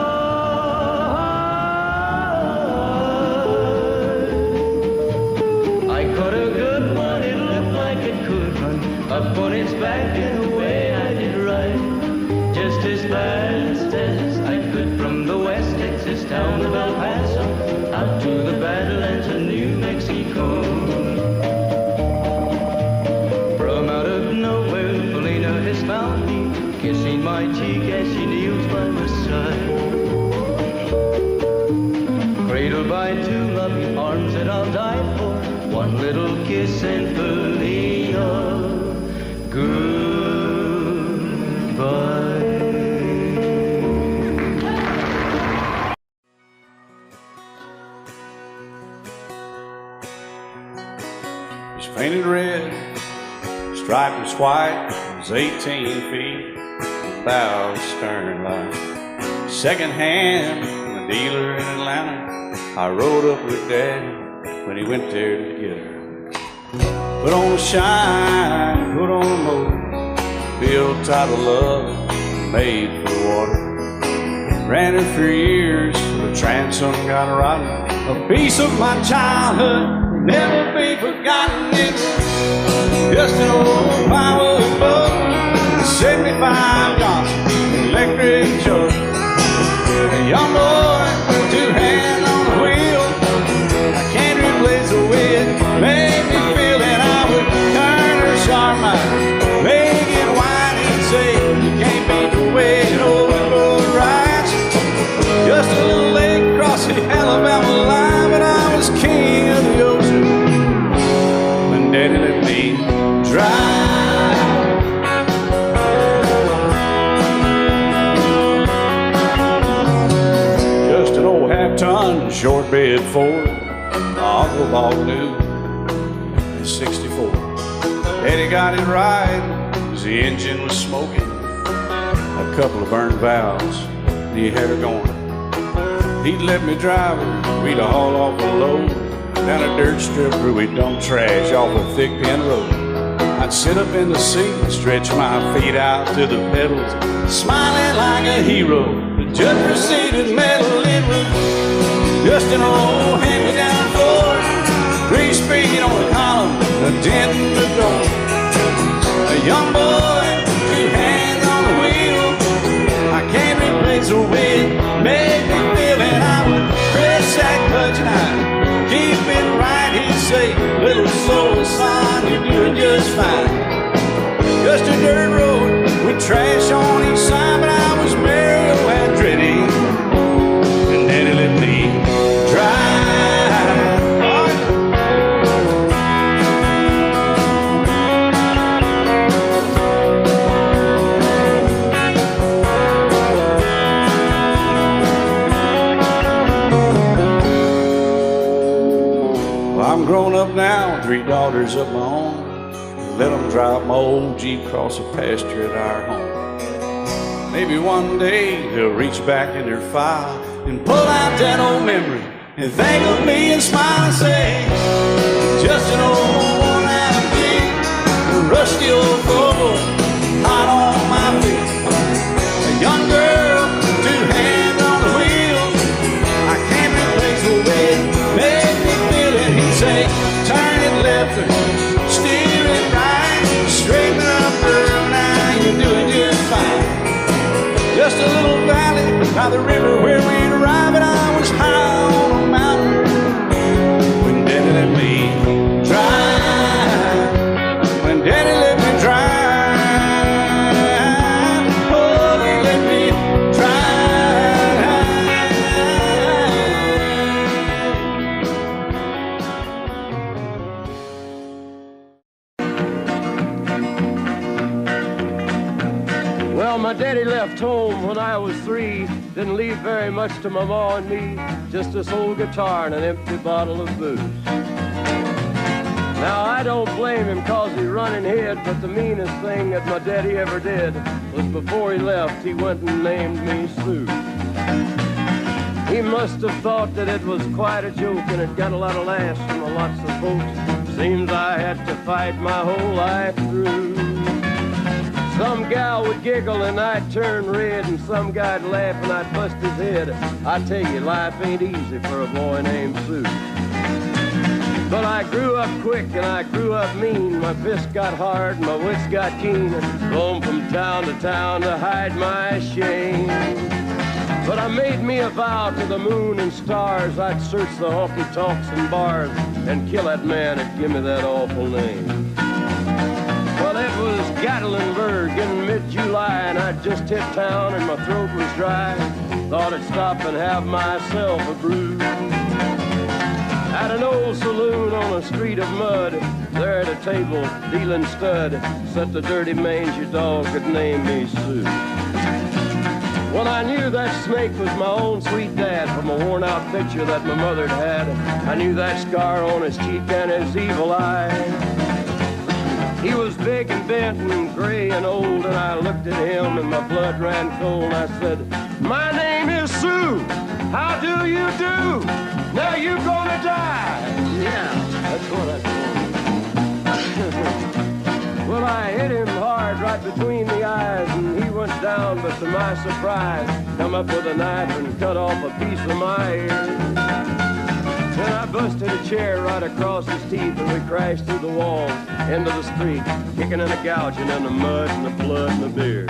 I caught a good one, it looked like it could run up on its back and away I did ride. Just as fast as I could from the West Texas town of El Paso out to the Badlands of New Mexico. From out of nowhere, Felina has found me, kissing my cheek as she kneels by my side. Cradled by two loving arms that I'll die for, one little kiss and Felina, goodbye. She's painted red, striped was white, was 18 feet, bow stern line. Second hand from a dealer in Atlanta. I rode up with Daddy when he went there to get her. Put on a shine, put on a motor, built out of love, made for water. Ran her for years, the transom got rotten. A piece of my childhood, never be forgotten. It's just an old plywood boat, 75 Johnson, electric choke. A young boy, two hands on the wheel. I can't replace the way it made me feel that I would turn her sharp mind, make it wide and say you can't beat the way an old road rides. Just a little lake across the Alabama line, but I was king of the ocean when Daddy let me drive. Just an old half-ton short bed Ford my uncle bought new in '64. Daddy got it right as the engine was smoking, a couple of burned valves, and he had her going. He'd let me drive her, we'd haul off a load down a dirt strip where we'd dump trash off a thick pin road. I'd sit up in the seat and stretch my feet out to the pedals, smiling like a hero. The judge proceeded metal, it was just an old hand-me-down Ford, 3-speed on the column, a dent in the door. A young boy, two hands on the wheel. I can't replace the way it made me feel, and I would press that clutch and I'd keep it right. He'd say, little slow, son, you're doing just fine. Just a dirt road with trash on each side, but I was Mario Andretti, and Daddy let me drive. I'm grown up now, 3 daughters of my own. Let them drive my old Jeep across the pasture at our home. Maybe one day they'll reach back in their file and pull out that old memory and think of me and smile and say, just an old worn-out Jeep, a rusty old Volvo, hot on my feet. A young girl, 2 hands on the wheel. I can't replace the way it made me feel it. He'd say, turn it left or steer it right, straighten up, girl, now you're doing just fine. Just a little valley by the river where we'd arrive, and I was high on a mountain when Daddy let me drive. When Daddy let me drive, oh, he let me Well, My daddy left home when I was 3, didn't leave very much to my ma and me, just this old guitar and an empty bottle of booze. Now I don't blame him 'cause he running hid, but the meanest thing that my daddy ever did was before he left, he went and named me Sue. He must have thought that it was quite a joke and it got a lot of laughs from lots of folks. Seems I had to fight my whole life through. Some gal would giggle and I'd turn red, and some guy'd laugh and I'd bust his head. I tell you, life ain't easy for a boy named Sue. But I grew up quick and I grew up mean. My fists got hard and my wits got keen. Roamed from town to hide my shame. But I made me a vow to the moon and stars, I'd search the honky-tonks and bars and kill that man that give me that awful name. Well, it was Gatlinburg in mid-July, and I'd just hit town and my throat was dry. Thought I'd stop and have myself a brew. At an old saloon on a street of mud, there at a table, dealing stud, sat the dirty mangy dog that named me Sue. Well, I knew that snake was my own sweet dad from a worn-out picture that my mother'd had. I knew that scar on his cheek and his evil eye. He was big and bent and gray and old, and I looked at him and my blood ran cold. And I said, "My name is Sue. How do you do? Now you gonna die." Yeah, that's what I told him. Well, I hit him hard right between the eyes, and he went down, but to my surprise, come up with a knife and cut off a piece of my ear. Then I busted a chair right across his teeth, and we crashed through the walls into the street, kicking and a gouging in the mud and the blood and the beer.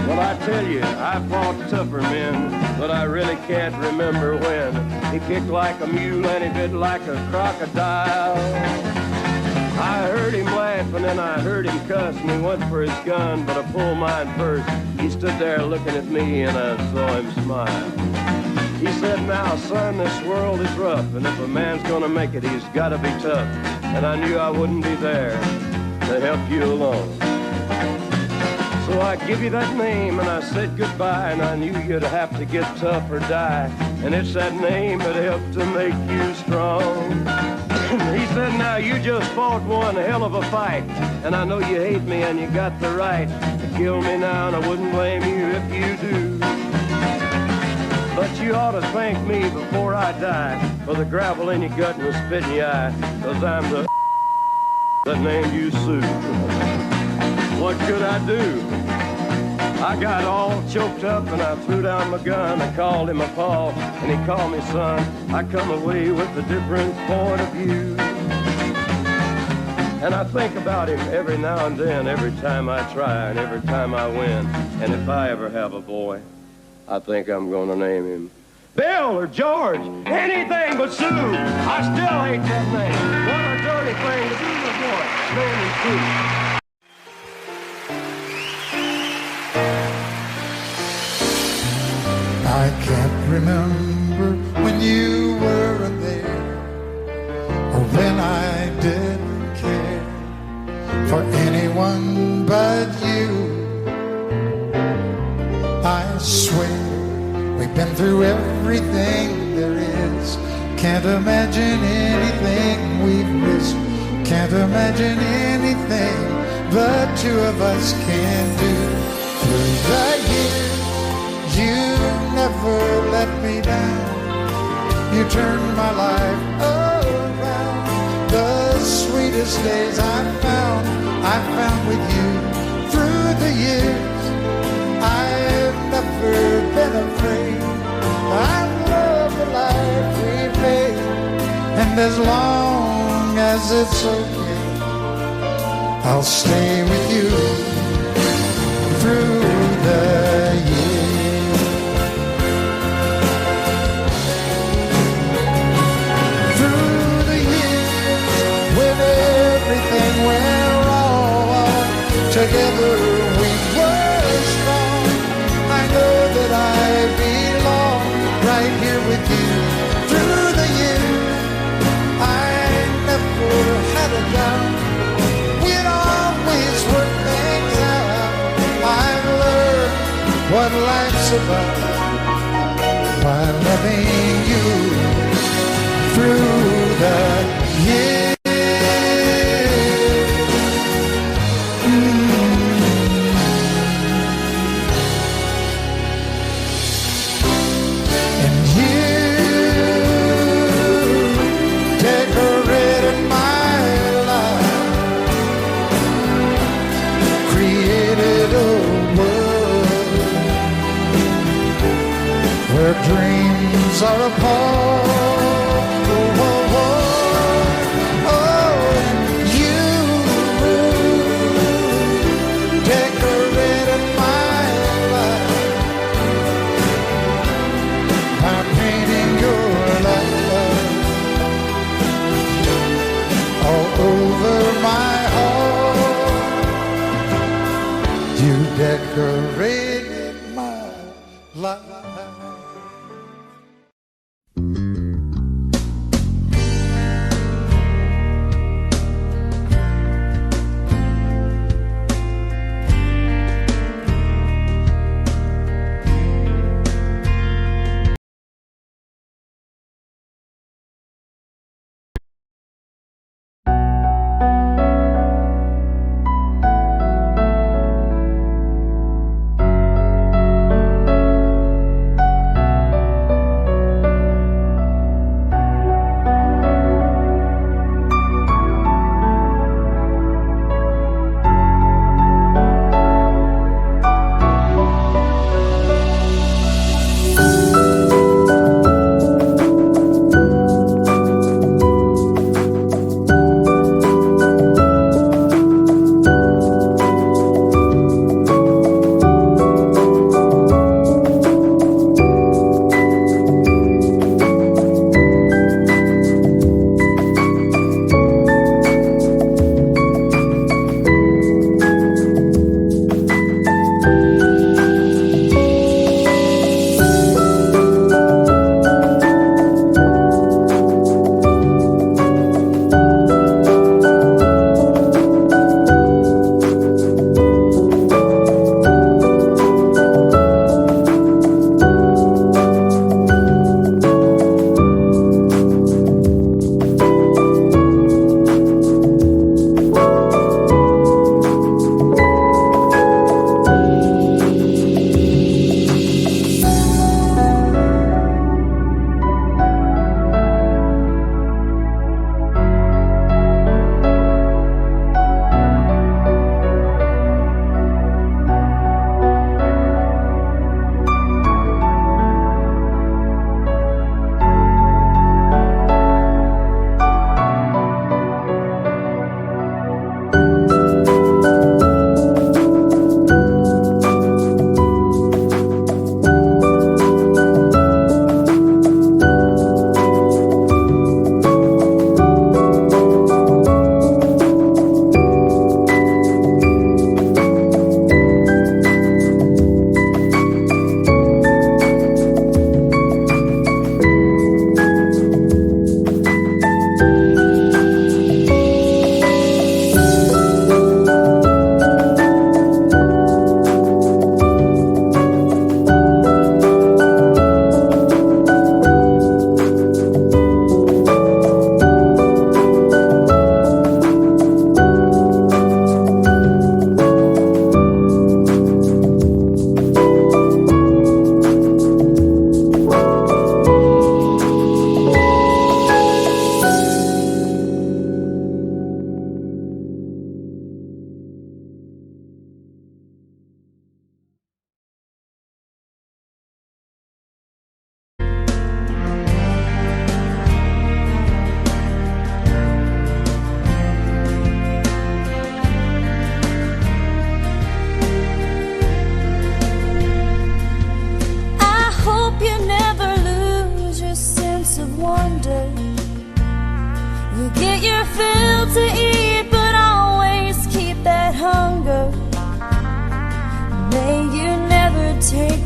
Well, I tell you, I fought tougher men, but I really can't remember when. He kicked like a mule and he bit like a crocodile. I heard him laugh and then I heard him cuss, and he went for his gun, but I pulled mine first. He stood there looking at me and I saw him smile. He said, "Now, son, this world is rough, and if a man's gonna make it, he's gotta be tough." And I knew I wouldn't be there to help you along. So I give you that name and I said goodbye, and I knew you'd have to get tough or die. And it's that name that helped to make you strong. He said, "Now you just fought one hell of a fight, and I know you hate me and you got the right to kill me now, and I wouldn't blame you if you do. But you ought to thank me before I die for the gravel in your gut and the spit in your eye, 'cause I'm the that named you Sue." What could I do? I got all choked up and I threw down my gun. I called him a pa and he called me son. I come away with a different point of view. And I think about him every now and then, every time I try and every time I win. And if I ever have a boy, I think I'm gonna name him Bill or George, anything but Sue. I still hate that name. What a dirty thing to do to a boy. Name him Sue. I can't remember when you weren't there, or when I didn't care for anyone but you. I swear we've been through everything there is. Can't imagine anything we've missed. Can't imagine anything the two of us can do. Through the years, you never let me down. You turned my life around. The sweetest days I found with you. Through the years, I've never been afraid. I love the life we've made, and as long as it's okay, I'll stay with you through the years. Through the years, when everything went wrong, together we were strong. I know that I belong right here with you. Through the years, I never had a doubt. We'd always work things out. I loving you through the years. And you decorated my life, created a world where dreams are apart. Oh, oh, oh, oh, you decorated my life by painting your love all over my heart. You decorated my life.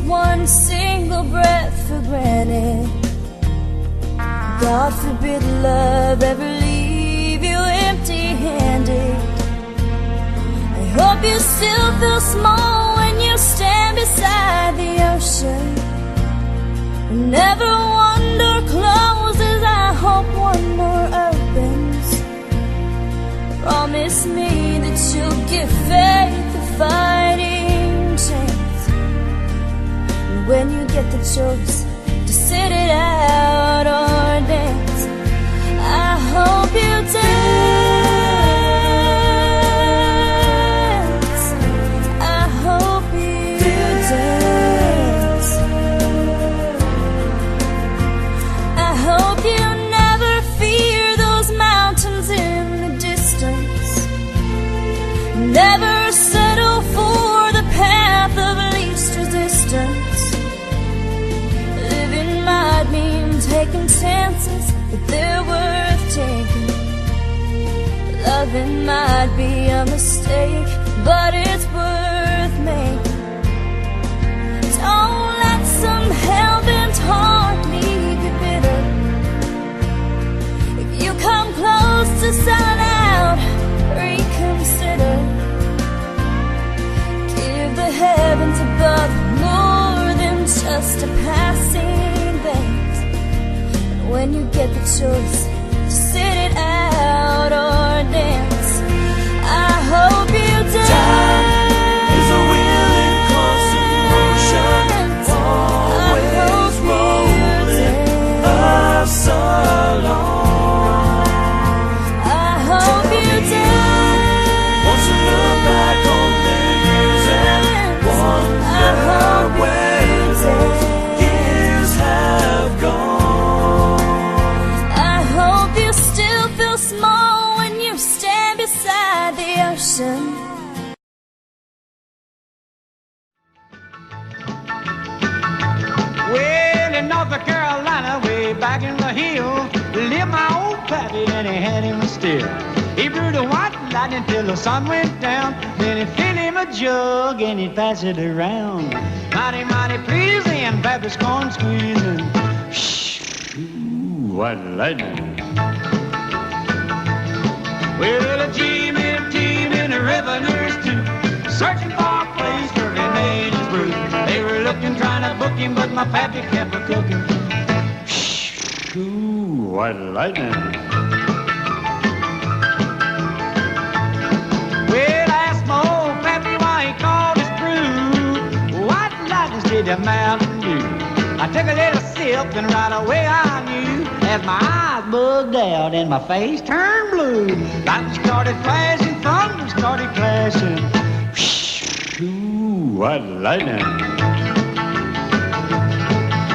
one single breath for granted. God forbid love ever leave you empty-handed. I hope you still feel small when you stand beside the ocean. Never want door closes, I hope one more opens. Promise me that you'll give faith a fighting chance. And when you get the choice to sit it out or dance, I hope you dance. I hope you dance. I hope you never fear those mountains in the distance. Never settle for the path of least resistance. Living might mean taking chances, but they're worth taking. Loving might be a mistake, but it's worth making. Don't let some hell-bent heart leave you bitter. If you come close to selling out, reconsider. Give the heavens above more than just a passing glance. And when you get the choice to sit it out or dance, I hope you dance. Time is a wheel in constant motion, always rolling us along. I hope you dance. Once you look back on the years and wonder where those years have gone. I hope you still feel small when you stand beside the ocean. Well, in North Carolina, way back in the hill, lived my old pappy and he had him a still. He brewed a white lightning till the sun went down. Then he filled him a jug and he'd pass it around. Mighty, mighty pleasing, pappy's corn squeezing. Ooh, white lightning. Well, a team in the revenues too, searching for a place where he made his brew. They were looking, trying to book him, but my pappy kept a cooking. Ooh, white lightning. Well, I asked my old pappy why he called his brew white lightning did the Mountain Dew. I took a little sip and right away I knew, as my eyes bugged out and my face turned blue. Lightning started flashing, thunder started clashing. Ooh, white lightning.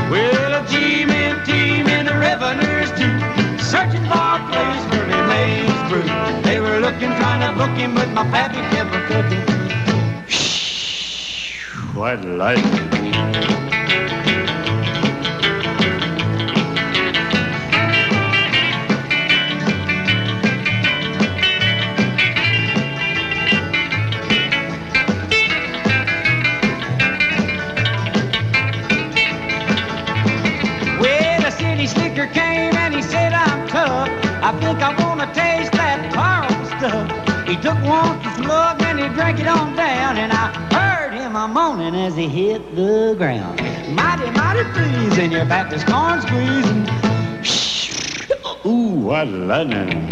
Well, a team in the revenues too, searching for a place where they made his brew. They were looking, trying to book him, but my pappy kept a cooking. White lightning. Slicker came and he said, I'm tough. I think I want to taste that powerful stuff. He took one slug and he drank it on down, and I heard him a moaning as he hit the ground. Mighty, mighty freezing, your back is corn squeezing. Ooh, what lightning.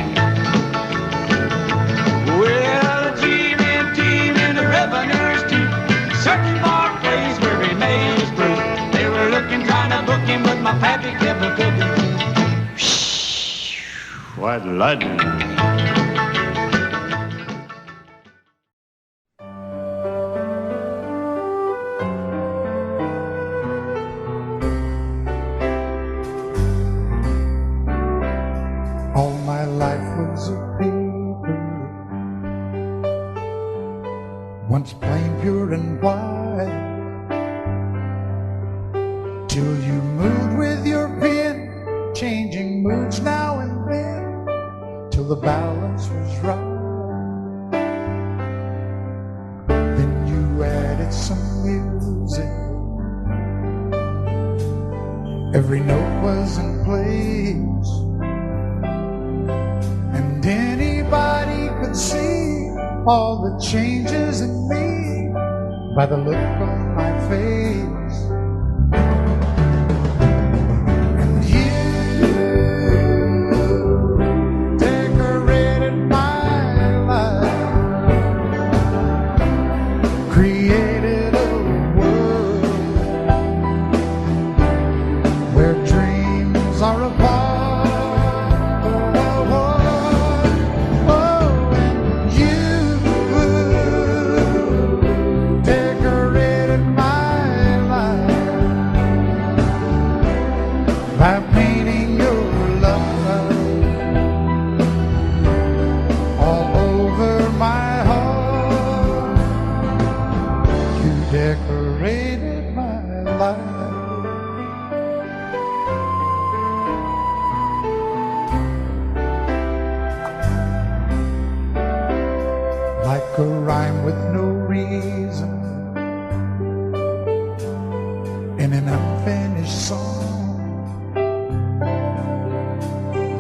Well, a team in the revenues too, searching for a place where he made his brew. They were looking, trying to book him, but my pappy kept a cooking. White lightning. All my life was a paper, once plain, pure, and white, till you moved with your pen, changing moods now and then, till the balance was right. Then you added some music, every note was in place, and anybody could see all the changes in me by the look on my face. And you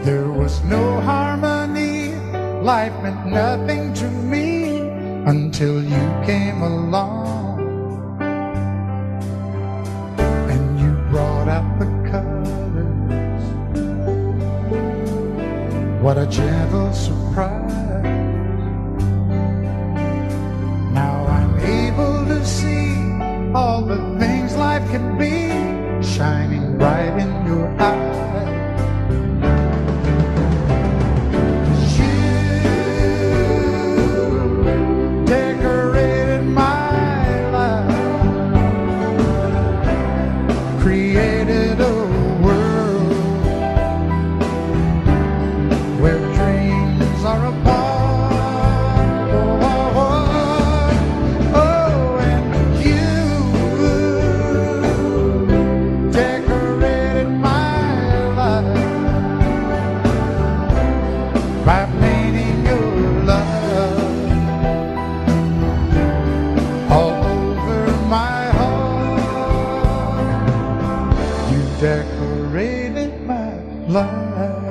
There was no harmony, life meant nothing to me until you came along and you brought out the colors. What a gentle surprise. Now I'm able to see all the things life can be shining bright in your eyes. Created a world where dreams are apart. Oh, and you decorated my life by painting your love all over my heart. You decorated my life.